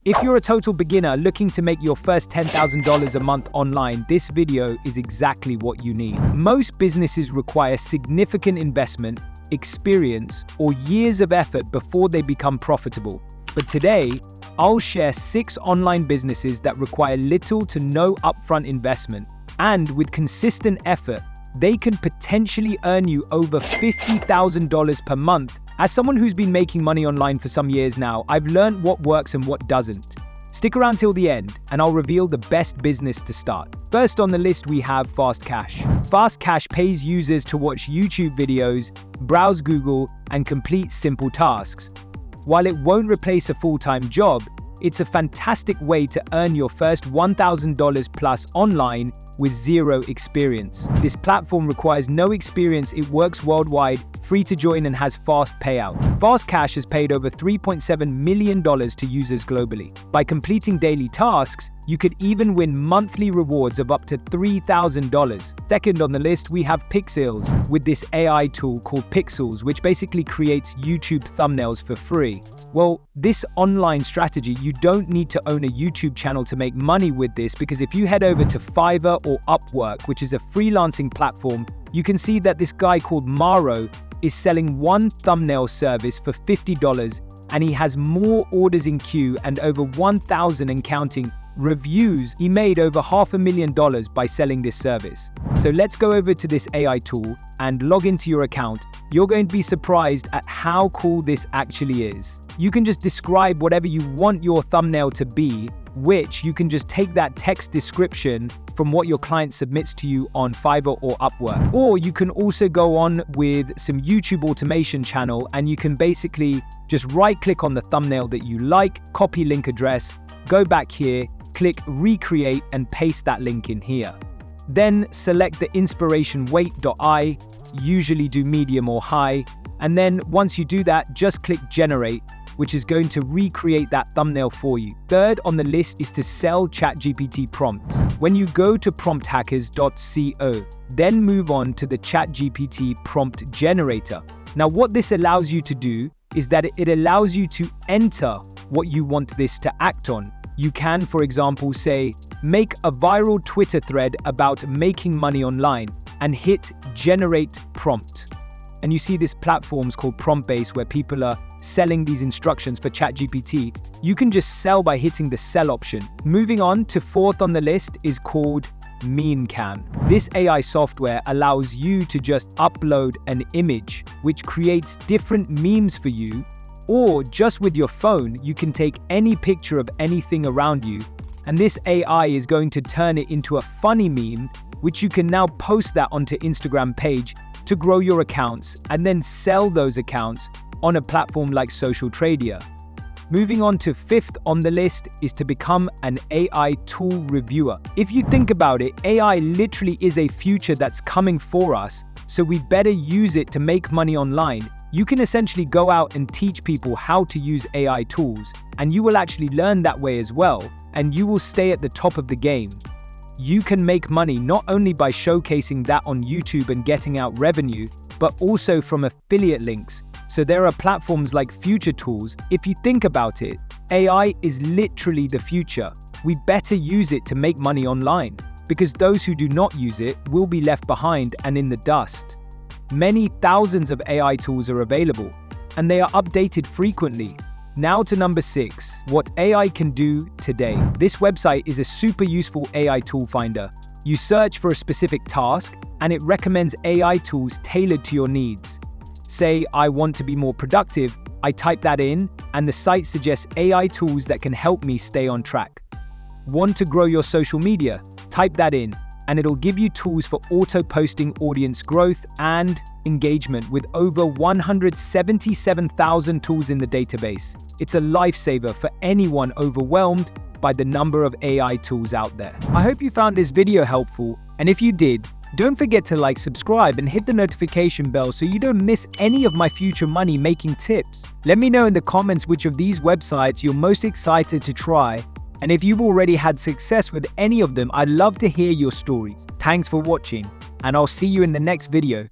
If you're a total beginner looking to make your first $10,000 a month online, this video is exactly what you need. Most businesses require significant investment, experience, or years of effort before they become profitable. But today, I'll share 6 online businesses that require little to no upfront investment, and with consistent effort, they can potentially earn you over $50,000 per month. As someone who's been making money online for some years now, I've learned what works and what doesn't. Stick around till the end, and I'll reveal the best business to start. First on the list, we have Fast Cash. Fast Cash pays users to watch YouTube videos, browse Google, and complete simple tasks. While it won't replace a full-time job, it's a fantastic way to earn your first $1,000 plus online with zero experience. This platform requires no experience, it works worldwide, free to join, and has fast payout. Fast Cash has paid over $3.7 million to users globally. By completing daily tasks, you could even win monthly rewards of up to $3,000. Second on the list, we have Pixels, with this AI tool called Pixels, which basically creates YouTube thumbnails for free. Well, this online strategy, you don't need to own a YouTube channel to make money with this, because if you head over to Fiverr or Upwork, which is a freelancing platform, you can see that this guy called Maro is selling one thumbnail service for $50, and he has more orders in queue and over 1,000 and counting reviews. He made over $500,000 by selling this service. So let's go over to this AI tool and log into your account. You're going to be surprised at how cool this actually is. You can just describe whatever you want your thumbnail to be, which you can just take that text description from what your client submits to you on Fiverr or Upwork. Or you can also go on with some YouTube automation channel, and you can basically just right-click on the thumbnail that you like, copy link address, go back here, click recreate, and paste that link in here. Then select the inspiration weight.I, usually do medium or high, and then once you do that, just click generate, which is going to recreate that thumbnail for you. Third on the list is to sell ChatGPT prompts. When you go to prompthackers.co, then move on to the ChatGPT prompt generator. Now, what this allows you to do is that it allows you to enter what you want this to act on. You can, for example, say, make a viral Twitter thread about making money online, and hit generate prompt. And you see this platform's called PromptBase, where people are selling these instructions for ChatGPT. You can just sell by hitting the sell option. Moving on to fourth on the list is called MemeCam. This AI software allows you to just upload an image, which creates different memes for you, or just with your phone, you can take any picture of anything around you, and this AI is going to turn it into a funny meme, which you can now post that onto Instagram page to grow your accounts and then sell those accounts on a platform like Social Trader. Moving on to fifth on the list is to become an AI tool reviewer. If you think about it, AI literally is a future that's coming for us, so we better use it to make money online. You can essentially go out and teach people how to use AI tools, and you will actually learn that way as well, and you will stay at the top of the game. You can make money not only by showcasing that on YouTube and getting out revenue, but also from affiliate links. So there are platforms like Future Tools. If you think about it, AI is literally the future. We better use it to make money online, because those who do not use it will be left behind and in the dust. Many thousands of AI tools are available, and they are updated frequently. Now to number 6, what AI can do today. This website is a super useful AI tool finder. You search for a specific task, and it recommends AI tools tailored to your needs. Say, I want to be more productive, I type that in, and the site suggests AI tools that can help me stay on track. Want to grow your social media? Type that in, and it'll give you tools for auto-posting, audience growth, and engagement with over 177,000 tools in the database. It's a lifesaver for anyone overwhelmed by the number of AI tools out there. I hope you found this video helpful, and if you did, don't forget to like, subscribe, and hit the notification bell so you don't miss any of my future money-making tips. Let me know in the comments which of these websites you're most excited to try, and if you've already had success with any of them, I'd love to hear your stories. Thanks for watching, and I'll see you in the next video.